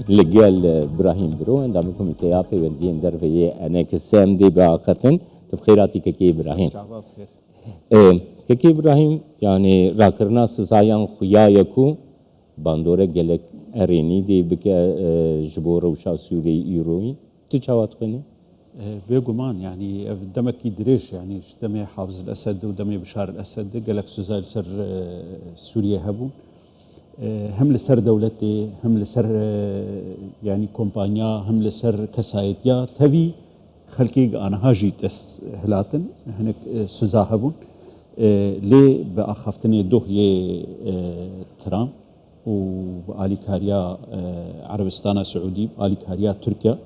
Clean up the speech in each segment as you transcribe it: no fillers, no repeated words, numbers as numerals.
لقال ابراهيم برو عندما كوميتي بيوندين درفيه انا كسام دي باخفن تفخيراتي كي ابراهيم كي ابراهيم يعني راكرنا سزايان خيايكو باندوره جلك اريني دي بك جبور وشا سوري ايروين تشاوات خني بيجومان يعني دمك يدريش يعني دمي حافظ الاسد ودمي بشار الاسد قالك سوزايل سر سوريا هبون هم لسر دولتي هم لسر يعني كومبانيا هم لسر كسايتيا تبي خلقي انا هاجي تس هلاتن هناك سوزا هبون لي باخفتني دوه ترام وآلي كاريا عربستان سعودي آلي كاريا تركيا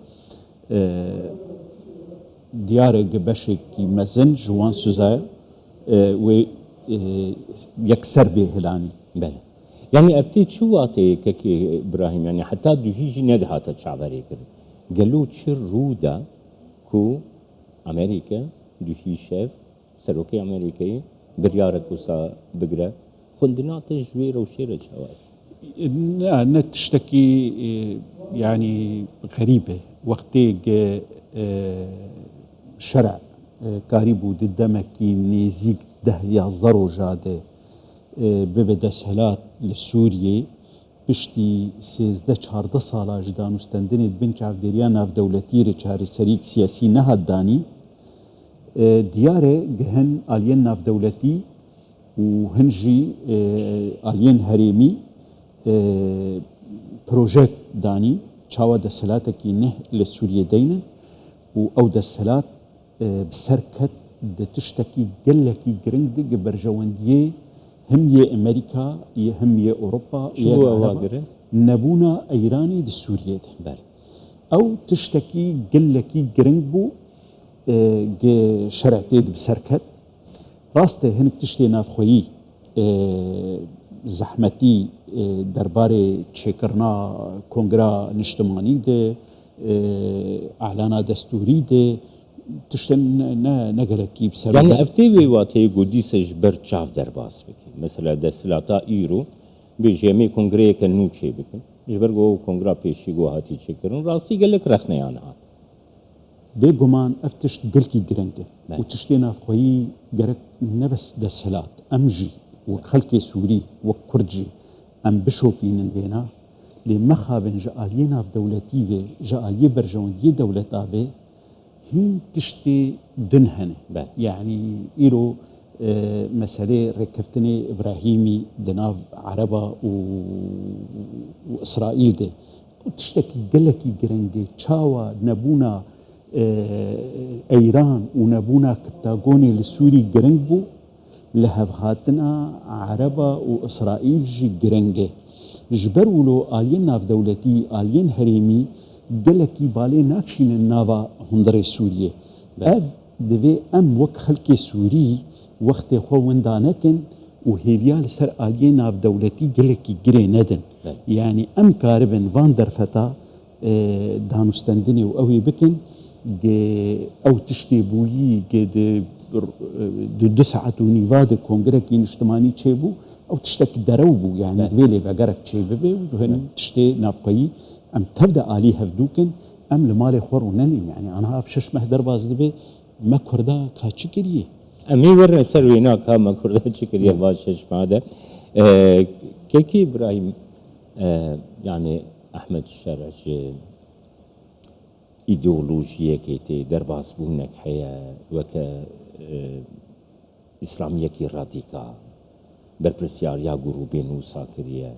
ديار بشك مزن جوان سوزا و يكسر به هلاني بله يعني افتيت شو واتي كي ابراهيم يعني حتى دجيجي ندهات تشعبري كده قالوا تشر رودا كو امريكا دجي شيف سروكي امريكي بريارك وسا بقرا خندنات جويره وشيره شوات نتشتكي يعني غريبه وقتي شرع قاربو ددمكي نيزيك ده يزرو جاده ببدا سهلات لسوريا بشتي 13 سالا جدا مستندند بنچاف دريا ناف دولتي رچاري سريك سياسي نهداني دياره جهن الين ناف دولتي وهنجي الين هريمي بروجيكت داني چاوا دسلاتكي نه لسوريا دينا او دسلات بسركت تشتكي قلكي جرنج دي برجوانديه هم يه امريكا هم يه اوروبا يه نبونا ايراني دي سوريا ده او تشتكي قلكي جرنج بو شرعتي بسركت راسته هنك تشتي نافخوي زحمتي درباري تشكرنا كونغرا نجتماني ده اعلانا دستوري ده تشتن نقلكي بسبب يعني افتي واتي قدي سجبر تشاف درباس بكي مثلا دسلاتا ايرو بجيمي كونغري كنو تشي بكن جبر جو كونغرا بيشي جو هاتي تشكرن راسي قال لك رخنا يعني هات بيغمان افتش قلكي جرنجه وتشتينا فخوي جرك نبس دسلات امجي وخلكي سوري وكرجي ام بشوبين بينا لمخابن جالينا في دولتي في جالي برجون دي دولتا في هين تشتي دنهنه يعني إيرو مسألة ركفتني إبراهيمي دناف عربة وإسرائيل ده تشتكي قلكي جرنجي تشاوا نبونا إيران ونبونا كتاغوني لسوري جرنجبو لهفهاتنا عربة وإسرائيل جي جرنجي جبرولو آلين ناف دولتي آلين هريمي قلكي بالي ناكشين النافا هندري سوريا اف دوي ام وك خلقي سوري وقت خو وندانكن وهيفيال سر آلين ناف دولتي قلكي جري ندن يعني ام كاربن فاندر فتا دانستندني واوي بكن او تشتي بويي دو ساعات ونيفاد كونغركي نجتماني تشيبو او تشتك دروبو يعني دويلي فاقرك تشيبو وهن تشتي نافقي ام تبدا علي هفدوكن ام لمالي خور ونني يعني انا هاف شش مهدر باز دبي ما كردا كاتشكريه امي ور سروينا كا ما كردا تشكريه باز شش مهدر كيكي ابراهيم يعني احمد الشرعش ايديولوژیه كيتي درباس بونك حيا وك اسلاميه كي راديكال برپرسیاریا گروبین و ساکریه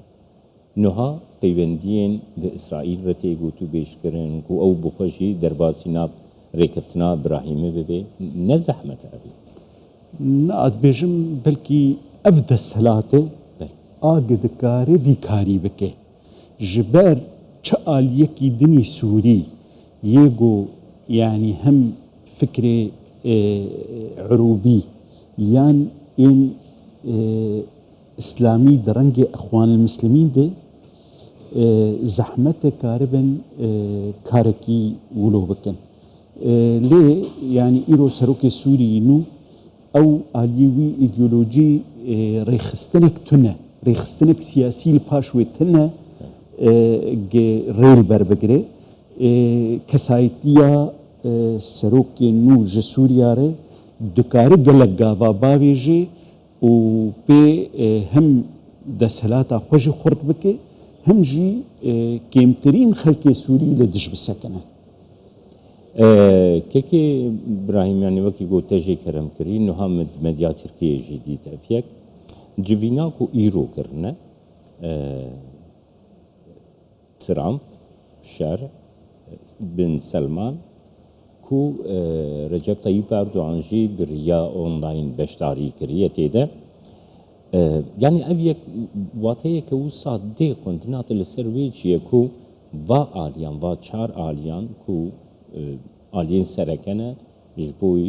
نها پیوندین به اسرائیل رتی گوتو بیش کرن کو او بخوشی درباسی ناف ریکفتنا ابراهیمی ببی نزحمت ابی ناد بیشم بلکی افد سلاته آگد کاری وی کاری بکه جبر چال یکی دنی سوری يجو يعني هم فكرة عروبي يعني إن إسلامي درنجي أخوان المسلمين ده زحمة كاربن كاركي ولو بكن ليه يعني إيرو سروكي سوري نو أو آليوي إيديولوجي ريخستنك تنا ريخستنك سياسي الباشوي تنا ریل بربگره کسایتیا سروکی نو جسوریا ره دکاره گلک گاوا باویجی و به هم دسهلاتا خوش خورد بکه هم جی کمترین خلک سوری لدش بسکنه كيكي ابراهيم يعني وكي قلت تجي كرم كري انه هم مديا تركيا جديد افيك جفيناكو ايرو كرنا ترامب شارع بن سلمان كو رجب طيب اردوغان جي بريا اونلاين بشتاري كريتي ده يعني افيك واتيه كوسا دي كونتينات السرويتشي كو va aliyan va çar aliyan ku aliyen serekene jboy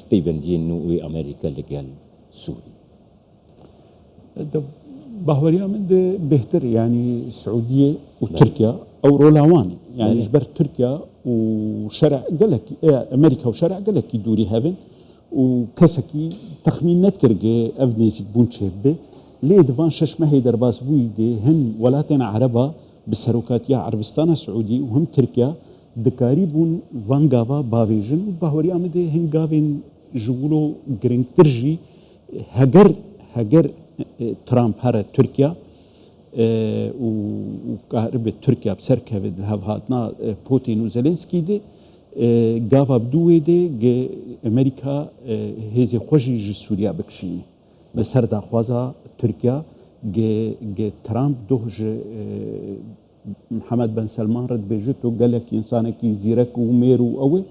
FPB'nin nû Amerika لگل سوري باهوريا من ده بهتر يعني السعوديه وتركيا او رولاواني يعني جبر تركيا وشرع قالك امريكا وشرع قالك دوري هافن وكسكي تخمين نتكرجي افنيزي بونشيبه ليه دفان شش ما هي درباس بويدي هن ولاتين عربا بسروكات يا عربستان السعودي وهم تركيا دكاري بون فانغافا بافيجن باهوري امده هنغافين جولو جرينج ترجي هجر ترامب هره تركيا وقارب تركيا بسركه هافاتنا بوتين وزيلينسكي دي غافا بدوي دي امريكا هزي خوشي سوريا بكشيني بسر داخوازا تركيا ترامب دوج محمد بن سلمان رد بيجتو قال لك انسانك زيرك وميرو اوي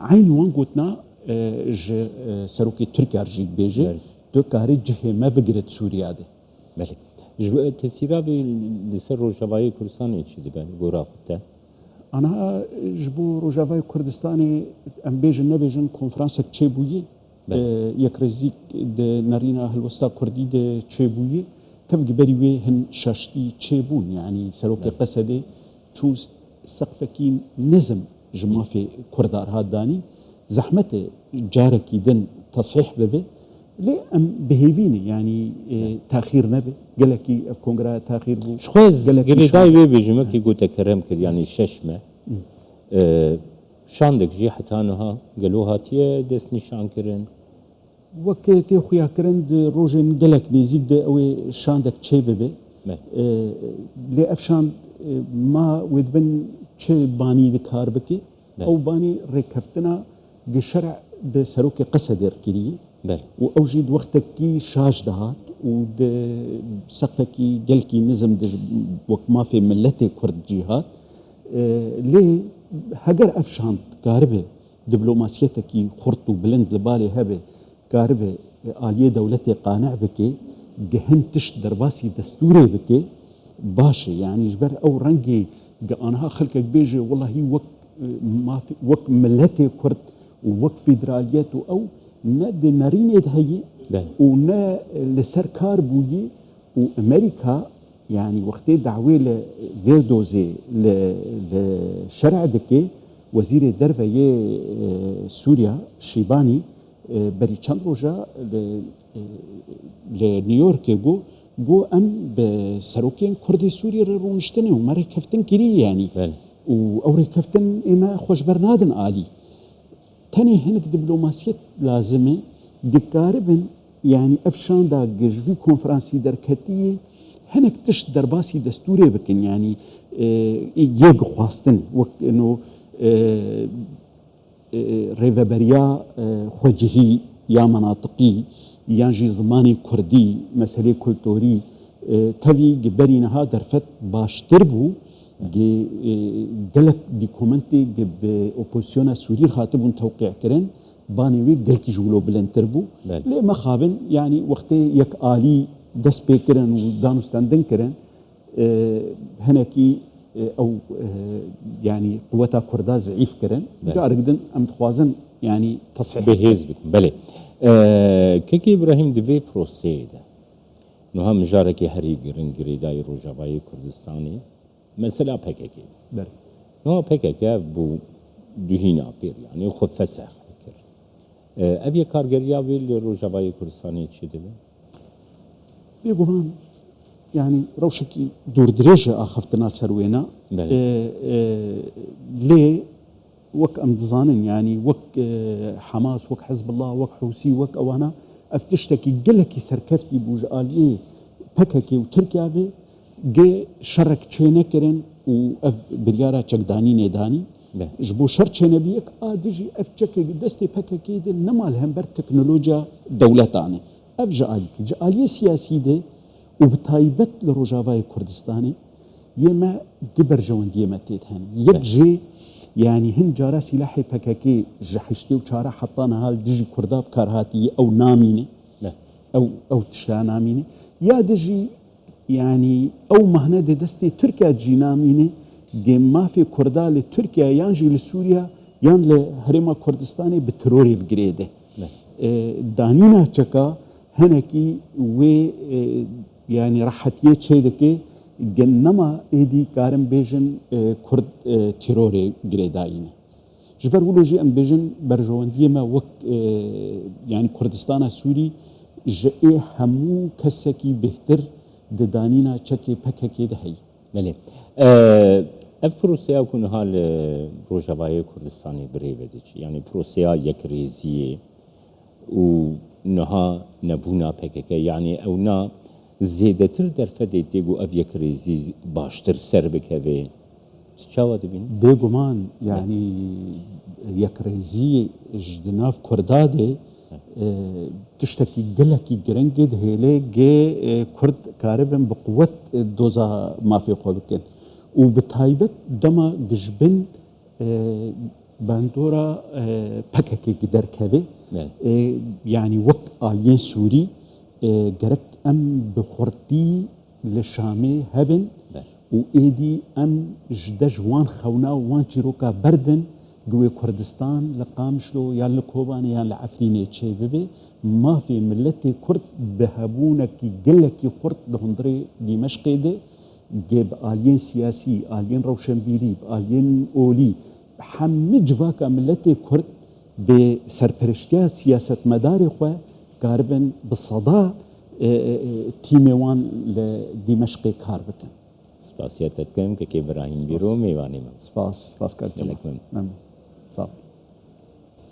عين وان قلتنا سروكي تركيا رجيت بيجي تو كاري جهه ما بقرت سوريا دي ملك تسيرا لسر روجافاي كردستاني تشي بان غورا خطه انا جبو روجافاي كردستاني ام بيجن نبيجن كونفرانس تشيبوي يكرزيك نارينا هالوسطا كردي ده تشيبوي تفق بريوي هن شاشتي تشيبون يعني سروكي قصدي تشوز سقفكين نزم جما في كردار هاداني زحمته جاركي دن تصحيح ببه ليه ام بهيفيني يعني تاخير نبه قالكي في كونغرا تاخير بو شخوز قالي داي بيجي كي قلت كرم كر يعني ششمه شاندك جي حتى انها قالوها تي دس نشان كرن وكتي خويا كرند روجن قالك نيزيك ده او شاندك تشي ببه لي افشان ما ودبن تشي باني دكار بكي او باني ركفتنا قشرع ده سروكي قصدر كريه واوجد وقتك كي شاش دهات ود سقفكي قلكي نزم وقت ما في ملتي كرد جهات لي هجر افشان كاربه دبلوماسيتكي خرطو بلند لبالي هبه كاربه آلية دولتي قانع بكي جهن تش درباسي دستوري بكي باشي يعني جبر او رنجي انا خلقك بيجي والله هي وقت ما في وقت ملتي كرد ووقت فيدراليات او ند نارين هي ونا لسركار بوي وامريكا يعني وقت دعوه لفيردوزي لشرع دكي وزير درفه سوريا شيباني بري چند روجا لنيويورك جو ام بسروكين كردي سوريا رونشتنه ومري كفتن كري يعني واوري كفتن اما خوش برنادن آلي تاني هنك دبلوماسية لازمه دكاربن يعني افشان دا ججوي كونفرانسي دركتي هنك تش درباسي دستوري بكن يعني يق خواستن وك انه ريفابريا خوجهي يا مناطقي يانجي زماني كردي مسألة كولتوري تبي جبرينها درفت باشتربو جلك دي كومنتي جب اوبوزيونا سوري خاطبون توقيع كرن بانيوي جلكي جولو بلنتربو ليه ما خابن يعني وقت يك آلي دس بيكرن ودانوستاندن كرن هناكي او يعني قوتها كردا ضعيف كرن جارقدن ام تخوازن يعني تصحيح بهزبك بله كيكي ابراهيم دفي بروسيدا نو هم جاركي هري جرين داي روجافاي كردستاني مثلا PKK بله نو PKK بو دهينا بير يعني خو فسخ كر افي كارجريا بيل روجافاي كردستاني تشدله بيقولون يعني روشكي دور دريجة آخفتنا سروينا ليه وك أمدزانن يعني وك حماس وك حزب الله وك حوسي وك أوانا افتشتكي قلكي سركفتي بوجاليه بككي وتركيا في جي شرك تشينا كرن وأف بريارة تشكداني نداني جبو شر تشينا بيك آدجي أفتشكي دستي بككي دي نمال همبر تكنولوجيا دولتاني أف جالي سياسي دي وبتايبت لروجافاي كردستاني يما دبر جوان ديما تيتهاني يبجي يعني هن جارا سلاحي بكاكي جحشتي وشارع حطانا هال دجي كرداب كارهاتي او ناميني او تشتا ناميني يا دجي يعني او مهنا دي دستي تركيا جي ناميني جيم ما في كردا لتركيا يانجي لسوريا يان لهرما كردستاني بتروري بجريده دانينا تشكا هنكي و يعني راحتيه تشيدكي جنما ايدي كارم بيجن كرد تيروري جريدايني جبر ولوجي ام بيجن برجوان ديما وك يعني كردستان سوري جاي همو كسكي بهتر ددانينا تشكي بككي دهي بله اف بروسيا كون حال روجاواي كردستاني بريفديش يعني بروسيا يكريزي و نها نبونا بككي يعني او نا زیادتر در فدی دیگو اوی کریزی باشتر سر بکوی چه دبین؟ دیگو من یعنی یک ریزی جدناف کرداده تشتکی گلکی گرنگی دهیله گه کرد کاربن بقوت دوزا مافی قوی بکن و بتایبت دما گجبن باندورا پککی گدر کوی يعني وك آلين سوري جرك أم بخورتي لشامي هبن وإيدي أم جدجوان خونا وان جيروكا بردن جوي كردستان لقامشلو يا لكوبان يا لعفريني تشي ببي ما في ملتي كرد بهبونا كي جلكي خرط لهندري دمشق دي جيب آلين سياسي آلين روشنبيري آلين أولي حمد جواكا ملتي كرد بسرپرشتيا سياسة مداري خو كاربن بالصدى تيموان لدمشق كاربكن سپاسیت کم که ابراهیم بیرو میوانی من سپاس كارجم. ملک من. صح.